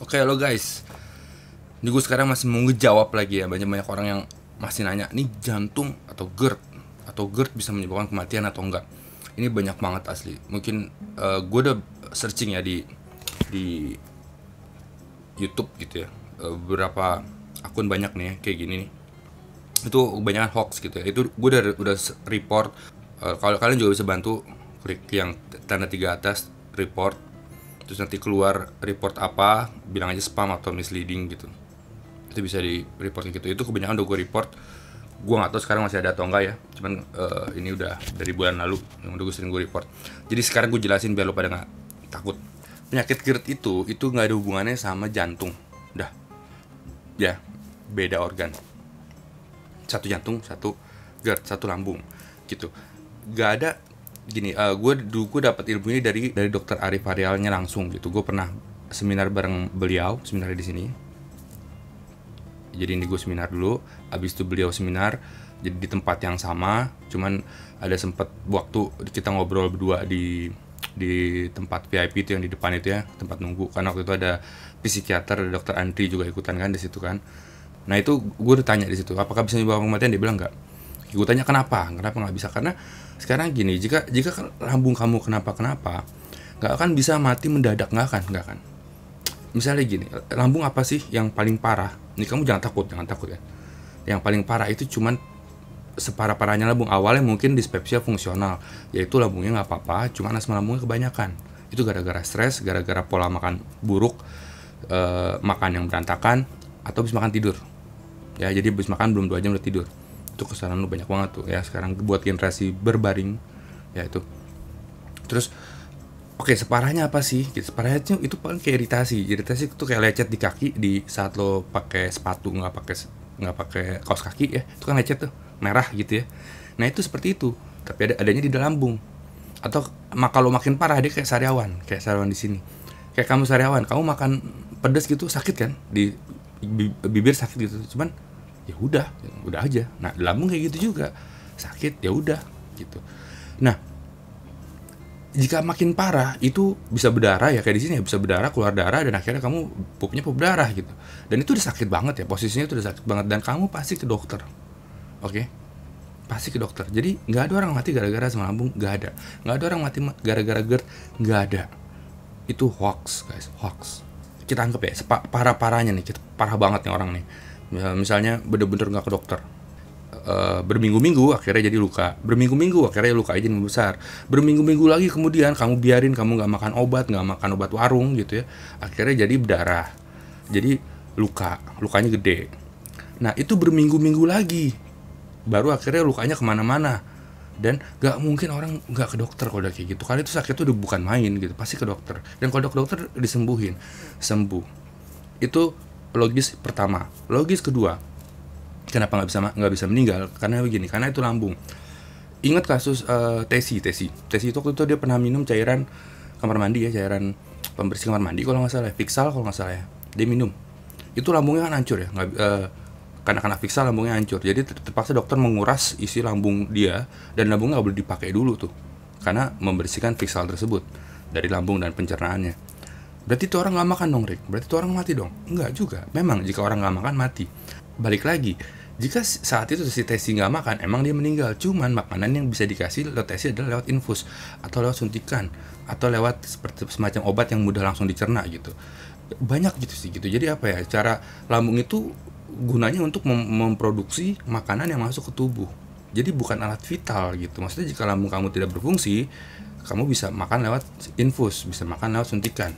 Oke lo guys, ini gue sekarang masih mau ngejawab lagi ya. Banyak-banyak orang yang masih nanya, nih jantung atau GERD, atau GERD bisa menyebabkan kematian atau enggak. Ini banyak banget asli. Mungkin gue udah searching ya di YouTube gitu ya. Beberapa akun banyak nih ya, kayak gini nih. Itu kebanyakan hoax gitu ya. Itu gue udah report. Kalau kalian juga bisa bantu, klik yang tanda 3 atas, report. Terus nanti keluar report apa, bilang aja spam atau misleading gitu. Itu bisa di report gitu. Itu kebanyakan udah gue report. Gue nggak tahu sekarang masih ada atau enggak ya. Cuman ini udah dari bulan lalu yang udah gue sering gue report. Jadi sekarang gue jelasin biar lo pada nggak takut. Penyakit GERD itu nggak ada hubungannya sama jantung. Udah, ya beda organ. Satu jantung, satu GERD, satu lambung gitu. Gak ada gini, gue dapat ilmu ini dari dokter Arif Arialnya langsung gitu. Gue pernah seminar bareng beliau, seminar di sini. Jadi ini gue seminar dulu, abis itu beliau seminar, jadi di tempat yang sama. Cuman ada sempet waktu kita ngobrol berdua di tempat VIP itu yang di depan itu ya, tempat nunggu. Karena waktu itu ada psikiater, ada dokter Andri juga ikutan kan di situ kan. Nah itu gue udah tanya di situ, apakah bisa menyebabkan kematian? Dia bilang enggak. Gue tanya kenapa nggak bisa, karena sekarang gini, jika lambung kamu kenapa nggak akan bisa mati mendadak, nggak akan. Misalnya gini, lambung apa sih yang paling parah? Ini kamu jangan takut ya. Yang paling parah itu cuman separah-parahnya lambung. Awalnya mungkin dispepsia fungsional, yaitu lambungnya nggak apa-apa, cuman asam lambungnya kebanyakan. Itu gara-gara stres, gara-gara pola makan buruk, makan yang berantakan, atau habis makan tidur. Ya, jadi habis makan belum 2 jam udah tidur. Itu kesalahan lu banyak banget tuh ya sekarang buat generasi berbaring ya itu. Terus oke, separahnya apa sih? Separahnya itu paling kayak iritasi itu kayak lecet di kaki di saat lo pakai sepatu, nggak pakai kaos kaki ya, itu kan lecet tuh merah gitu ya. Nah itu seperti itu, tapi adanya di dalam lambung. Atau kalau makin parah dia kayak sariawan di sini. Kayak kamu sariawan, kamu makan pedas gitu sakit kan, di bibir sakit gitu, cuman ya udah aja. Nah lambung kayak gitu juga sakit, ya udah gitu. Nah jika makin parah itu bisa berdarah ya, kayak di sini ya, bisa berdarah, keluar darah, dan akhirnya kamu pup darah gitu. Dan itu udah sakit banget ya, posisinya itu udah sakit banget, dan kamu pasti ke dokter. Oke? Pasti ke dokter. Jadi nggak ada orang mati gara-gara asam lambung, nggak ada orang mati gara-gara GERD, nggak ada. Itu hoax guys, hoax. Kita anggap ya parah-parahnya nih, parah banget nih orang nih. Misalnya bener-bener nggak ke dokter, berminggu-minggu akhirnya jadi luka, berminggu-minggu akhirnya lukanya jadi membesar, berminggu-minggu lagi kemudian kamu biarin, kamu nggak makan obat warung gitu ya, akhirnya jadi berdarah, jadi lukanya gede. Nah itu berminggu-minggu lagi baru akhirnya lukanya kemana-mana. Dan nggak mungkin orang nggak ke dokter kalau udah kayak gitu, kali itu sakit tuh udah bukan main gitu, pasti ke dokter. Dan kalau ke dokter disembuhin, sembuh. Itu logis pertama. Logis kedua, kenapa nggak bisa meninggal? Karena begini, karena itu lambung. Ingat kasus Tesi itu waktu itu dia pernah minum cairan kamar mandi ya, cairan pembersih kamar mandi kalau nggak salah, Fixal kalau nggak salah ya, dia minum. Itu lambungnya kan hancur ya, karena Fixal lambungnya hancur. Jadi terpaksa dokter menguras isi lambung dia, dan lambungnya nggak boleh dipakai dulu tuh, karena membersihkan Fixal tersebut dari lambung dan pencernaannya. Berarti itu orang nggak makan dong, Rick? Berarti itu orang mati dong? Enggak juga. Memang jika orang nggak makan mati. Balik lagi, jika saat itu si Tesi nggak makan, emang dia meninggal. Cuman makanan yang bisa dikasih lewat Tesi adalah lewat infus, atau lewat suntikan, atau lewat seperti semacam obat yang mudah langsung dicerna gitu. Banyak gitu sih gitu. Jadi apa ya, cara lambung itu gunanya untuk memproduksi makanan yang masuk ke tubuh. Jadi bukan alat vital gitu. Maksudnya jika lambung kamu tidak berfungsi, kamu bisa makan lewat infus, bisa makan lewat suntikan,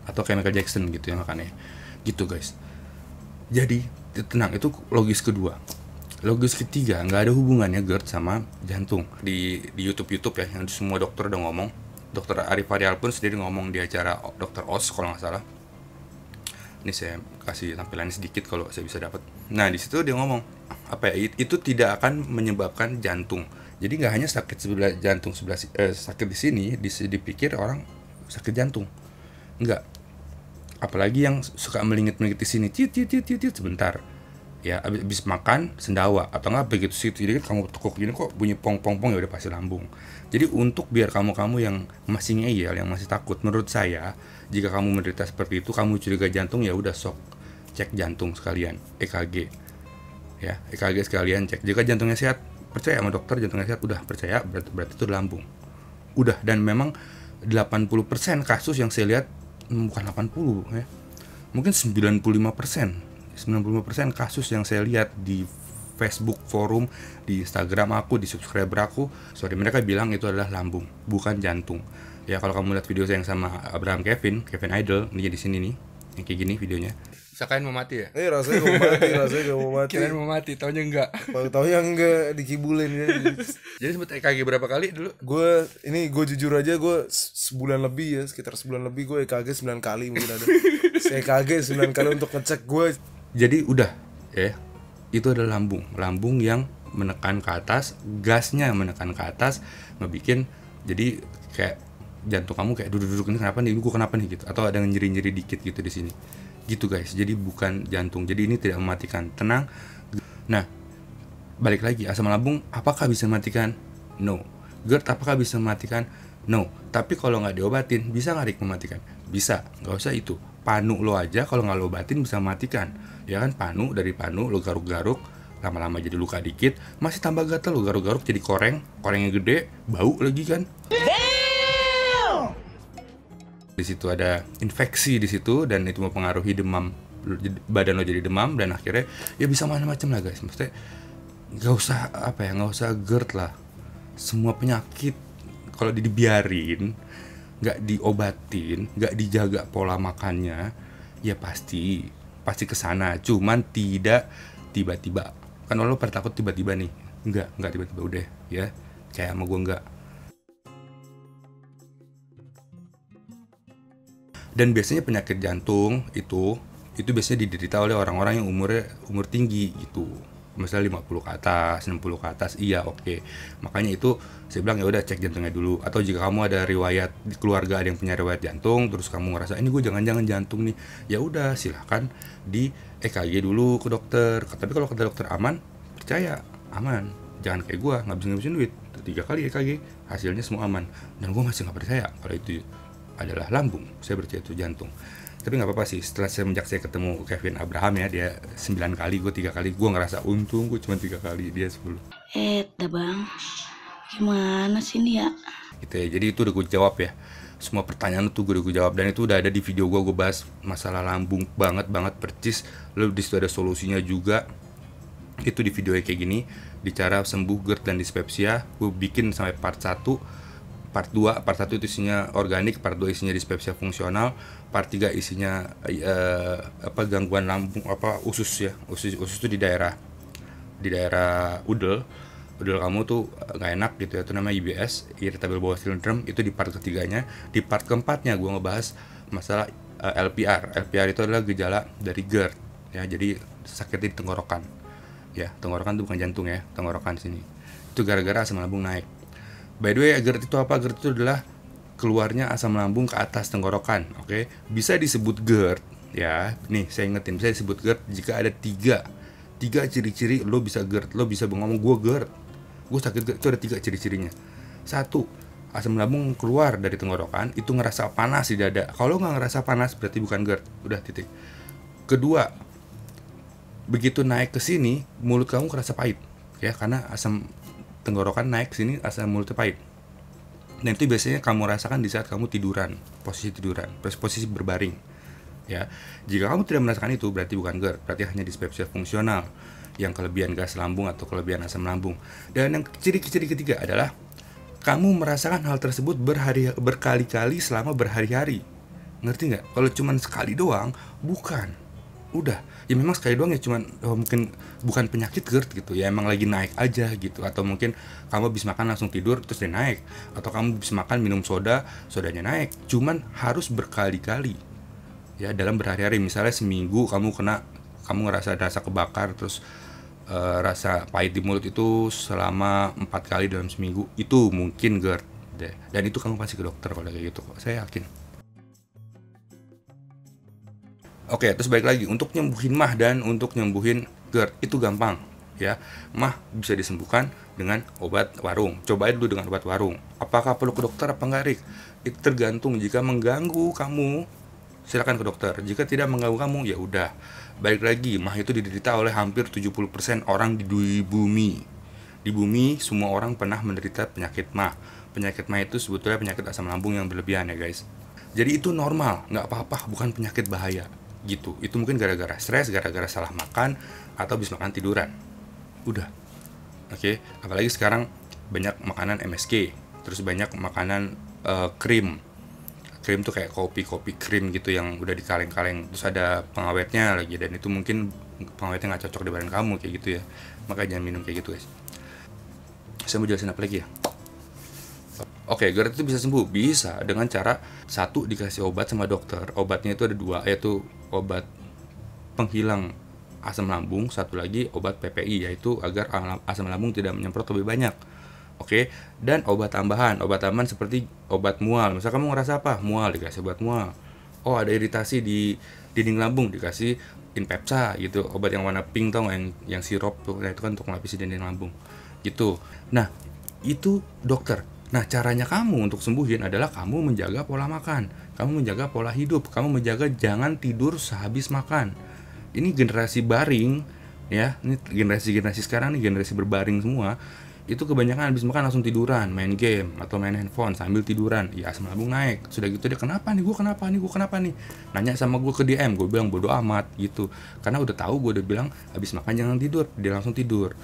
atau kayak Michael Jackson gitu ya makannya gitu guys. Jadi tenang, itu logis kedua. Logis ketiga, nggak ada hubungannya GERD sama jantung. Di YouTube ya, yang semua dokter udah ngomong. Dokter Arif Arial pun sendiri ngomong di acara Dokter Oz kalau nggak salah. Ini saya kasih tampilannya sedikit kalau saya bisa dapat. Nah di situ dia ngomong apa ya, itu tidak akan menyebabkan jantung. Jadi nggak hanya sakit sebelah jantung sebelah sakit di sini dipikir orang sakit jantung. Enggak. Apalagi yang suka melingit di sini, sebentar. Ya habis makan sendawa atau enggak begitu situ dikit kamu tekuk gini kok bunyi pong pong pong, ya udah pasti lambung. Jadi untuk biar kamu yang masih ngeyel, yang masih takut, menurut saya jika kamu menderita seperti itu, kamu curiga jantung, ya udah sok cek jantung sekalian, EKG. Ya, EKG sekalian cek. Jika jantungnya sehat, percaya sama dokter, jantungnya sehat, udah percaya berarti itu lambung. Udah. Dan memang 80% kasus yang saya lihat, bukan 80 ya, mungkin 95% kasus yang saya lihat di Facebook forum, di Instagram aku, di subscriber aku, mereka bilang itu adalah lambung, bukan jantung. Ya kalau kamu lihat video saya yang sama Abraham Kevin Idol, ini di sini nih, yang kayak gini videonya. Sakain mau mati ya? Rasanya gak mau mati. Kirain mau mati, taunya enggak. Taunya enggak, dikibulin ya. Jadi sempet EKG berapa kali dulu? Gue jujur aja, gue sebulan lebih ya, sekitar sebulan lebih gue EKG 9 kali mungkin ada. EKG 9 kali untuk ngecek gue. Jadi udah ya, itu adalah lambung yang menekan ke atas, gasnya menekan ke atas, ngebikin jadi kayak jantung kamu kayak duduk-duduk, ini kenapa nih, gue kenapa nih gitu, atau ada nyeri-nyeri dikit gitu di sini gitu guys. Jadi bukan jantung, jadi ini tidak mematikan, tenang. Nah balik lagi, asam lambung apakah bisa mematikan? No. GERD apakah bisa mematikan? No. Tapi kalau nggak diobatin bisa nggak mematikan? Bisa, nggak usah itu. Panu lo aja kalau nggak lo obatin bisa mematikan, ya kan? Panu, dari panu lo garuk-garuk, lama-lama jadi luka dikit, masih tambah gatal, lo garuk-garuk jadi korengnya gede, bau lagi kan? Di situ ada infeksi di situ, dan itu mempengaruhi demam, badan lo jadi demam, dan akhirnya ya bisa macam-macam lah guys. Maksudnya nggak usah GERD lah. Semua penyakit kalau dibiarin, nggak diobatin, nggak dijaga pola makannya, ya pasti kesana. Cuman tidak tiba-tiba. Kan lo pada takut tiba-tiba nih. Nggak tiba-tiba udah ya. Kayak sama gue nggak. Dan biasanya penyakit jantung itu biasanya diderita oleh orang-orang yang umur tinggi gitu. Misalnya 50 ke atas, 60 ke atas, iya oke. Makanya itu saya bilang ya udah cek jantungnya dulu. Atau jika kamu ada riwayat di keluarga, ada yang punya riwayat jantung, terus kamu ngerasa ini gue jangan-jangan jantung nih, ya udah silahkan di EKG dulu ke dokter. Tapi kalau kata dokter aman, percaya aman. Jangan kayak gue ngabisin duit 3 kali EKG, hasilnya semua aman. Dan gue masih nggak percaya kalau itu adalah lambung, saya percaya itu jantung. Tapi nggak apa-apa sih, setelah semenjak saya ketemu Kevin Abraham ya, dia 9 kali, gue 3 kali, gue ngerasa untung gue cuma 3 kali, dia 10. Dah bang, gimana sih ini ya? Gitu ya, jadi itu udah gue jawab ya, semua pertanyaan itu gue jawab, dan itu udah ada di video gue bahas masalah lambung banget percis. Lalu di situ ada solusinya juga, itu di video kayak gini, di cara sembuh GERD dan dispepsia. Gue bikin sampai part 1, part 2, part 1 itu isinya organik, part 2 isinya dispepsia fungsional, part 3 isinya gangguan lambung, usus ya. Usus itu di daerah udel kamu tuh nggak enak gitu ya, itu namanya IBS, irritable bowel syndrome. Itu di part ketiganya. Di part keempatnya gue ngebahas masalah LPR. LPR itu adalah gejala dari GERD ya, jadi sakit di tenggorokan ya. Tenggorokan itu bukan jantung ya, tenggorokan sini. Itu gara-gara asam lambung naik. By the way, GERD itu apa? GERD itu adalah keluarnya asam lambung ke atas tenggorokan. Oke, bisa disebut GERD ya. Nih saya ingetin, bisa disebut GERD jika ada tiga ciri-ciri lo bisa GERD. Lo bisa ngomong gue GERD, gue sakit GERD, itu ada 3 ciri-cirinya. 1, asam lambung keluar dari tenggorokan, itu ngerasa panas di dada. Kalau nggak ngerasa panas berarti bukan GERD, udah titik. Kedua, begitu naik ke sini mulut kamu kerasa pahit ya, karena asam tenggorokan naik ke sini, asam mulutnya pahit. Dan itu biasanya kamu rasakan di saat kamu tiduran, posisi berbaring ya. Jika kamu tidak merasakan itu berarti bukan GERD, berarti hanya dispepsia fungsional yang kelebihan gas lambung atau kelebihan asam lambung. Dan yang ciri ketiga adalah kamu merasakan hal tersebut berkali-kali selama berhari-hari. Ngerti nggak? Kalau cuma sekali doang, bukan. Udah, ya memang sekali doang ya, cuman mungkin bukan penyakit GERD gitu ya, emang lagi naik aja gitu. Atau mungkin kamu habis makan langsung tidur terus dia naik, atau kamu habis makan minum sodanya naik. Cuman harus berkali-kali ya, dalam berhari-hari. Misalnya seminggu kamu ngerasa rasa kebakar, terus rasa pahit di mulut itu selama 4 kali dalam seminggu, itu mungkin GERD deh. Dan itu kamu pasti ke dokter kalau kayak gitu kok, saya yakin. Oke, terus balik lagi, untuk nyembuhin mah dan untuk nyembuhin GERD itu gampang ya. Mah bisa disembuhkan dengan obat warung. Cobain dulu dengan obat warung. Apakah perlu ke dokter apa enggak, Rik? Itu tergantung. Jika mengganggu kamu, silakan ke dokter. Jika tidak mengganggu kamu, ya udah. Balik lagi, mah itu diderita oleh hampir 70% orang di bumi. Di bumi semua orang pernah menderita penyakit mah. Penyakit mah itu sebetulnya penyakit asam lambung yang berlebihan ya guys. Jadi itu normal, nggak apa-apa, bukan penyakit bahaya gitu. Itu mungkin gara-gara stres, gara-gara salah makan, atau habis makan tiduran. Udah. Oke, apalagi sekarang banyak makanan MSG, terus banyak makanan krim. Krim tuh kayak kopi krim gitu yang udah dikaleng-kaleng, terus ada pengawetnya lagi, dan itu mungkin pengawetnya nggak cocok di badan kamu kayak gitu ya. Makanya jangan minum kayak gitu guys. Saya mau jelasin apa lagi ya? Oke, GERD itu bisa sembuh, bisa dengan cara satu dikasih obat sama dokter. Obatnya itu ada dua, yaitu obat penghilang asam lambung, satu lagi obat PPI, yaitu agar asam lambung tidak menyemprot lebih banyak. Oke, dan obat tambahan seperti obat mual. Misal kamu ngerasa apa? Mual, dikasih obat mual. Oh, ada iritasi di dinding lambung, dikasih Inpepsa gitu, obat yang warna pink tau nggak, yang sirup tuh, nah, itu kan untuk melapisi dinding lambung gitu. Nah, itu dokter. Nah, caranya kamu untuk sembuhin adalah kamu menjaga pola makan, kamu menjaga pola hidup, kamu menjaga jangan tidur sehabis makan. Ini generasi baring ya, ini generasi sekarang nih, generasi berbaring semua. Itu kebanyakan habis makan langsung tiduran, main game atau main handphone sambil tiduran. Ya asam lambung naik. Sudah gitu dia kenapa nih? Gue kenapa nih? Nanya sama gue ke DM, gue bilang bodo amat gitu. Karena udah tahu gue udah bilang habis makan jangan tidur, dia langsung tidur.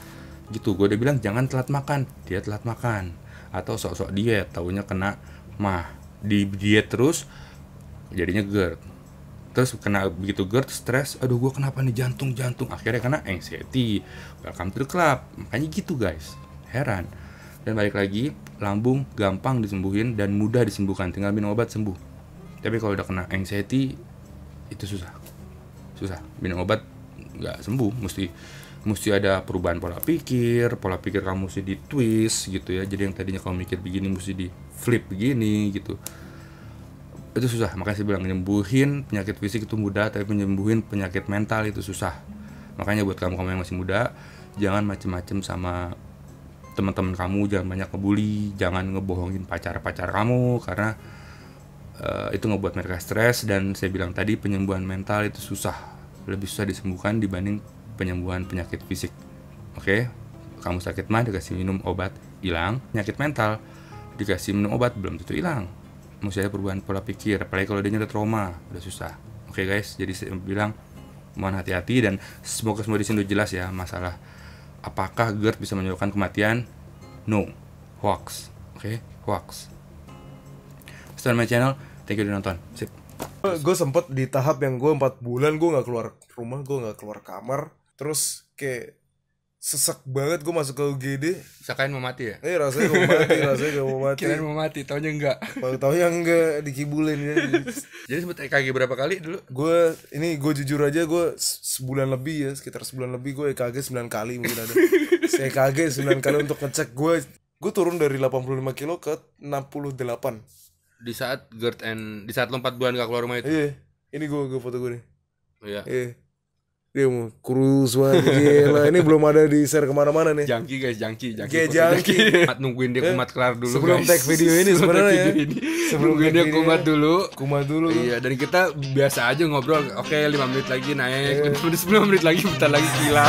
Gitu, gue udah bilang jangan telat makan, dia telat makan. Atau sok-sok diet, taunya kena mah. Di diet terus jadinya GERD. Terus kena begitu GERD, stres, aduh gue kenapa nih, jantung, akhirnya kena anxiety. Welcome to the club. Makanya gitu guys, heran. Dan balik lagi, lambung gampang disembuhin dan mudah disembuhkan, tinggal minum obat sembuh. Tapi kalau udah kena anxiety itu susah, minum obat nggak sembuh, mesti ada perubahan pola pikir kamu mesti di twist gitu ya. Jadi yang tadinya kamu mikir begini mesti di flip begini gitu. Itu susah. Makanya saya bilang nyembuhin penyakit fisik itu mudah, tapi nyembuhin penyakit mental itu susah. Makanya buat kamu yang masih muda, jangan macem-macem sama teman-teman kamu, jangan banyak ngebully, jangan ngebohongin pacar kamu, karena itu ngebuat mereka stres. Dan saya bilang tadi, penyembuhan mental itu lebih susah disembuhkan dibanding penyembuhan penyakit fisik. Oke, kamu sakit mah dikasih minum obat hilang, penyakit mental dikasih minum obat belum tentu hilang, mesti ada perubahan pola pikir, apalagi kalau dia udah trauma, udah susah. Oke guys, jadi saya bilang mohon hati-hati, dan semoga semua di sini udah jelas ya masalah apakah GERD bisa menyebabkan kematian. No, hoax. Oke, hoax. Stay on my channel, thank you udah nonton. Sip. Gue sempet di tahap yang gue 4 bulan gue nggak keluar rumah, gue nggak keluar kamar, terus kayak sesek banget gue masuk ke UGD. Sakain mau mati ya? Rasanya gak mau mati. Kirain mau mati, taunya enggak. Taunya enggak, dikibulin ya. Jadi sempet EKG berapa kali dulu? Gue jujur aja, gue sebulan lebih ya, sekitar sebulan lebih gue EKG 9 kali mungkin ada. Saya EKG 9 kali untuk ngecek gue turun dari 85 kilo ke 68. Di saat GERD di saat lo 4 bulan gak keluar rumah itu? Iya, ini gue foto gue nih. Iya. Dia mau kurus banget, gila. Ini belum ada di share kemana-mana nih. Jangki guys, jangki. Nungguin dia kumat kelar dulu sebelum guys. Tag video ini sebenarnya ya. Sebelum dia kumat dulu. Iya, dan kita biasa aja ngobrol. Oke, 5 menit lagi naik. 10 menit lagi bentar lagi gila.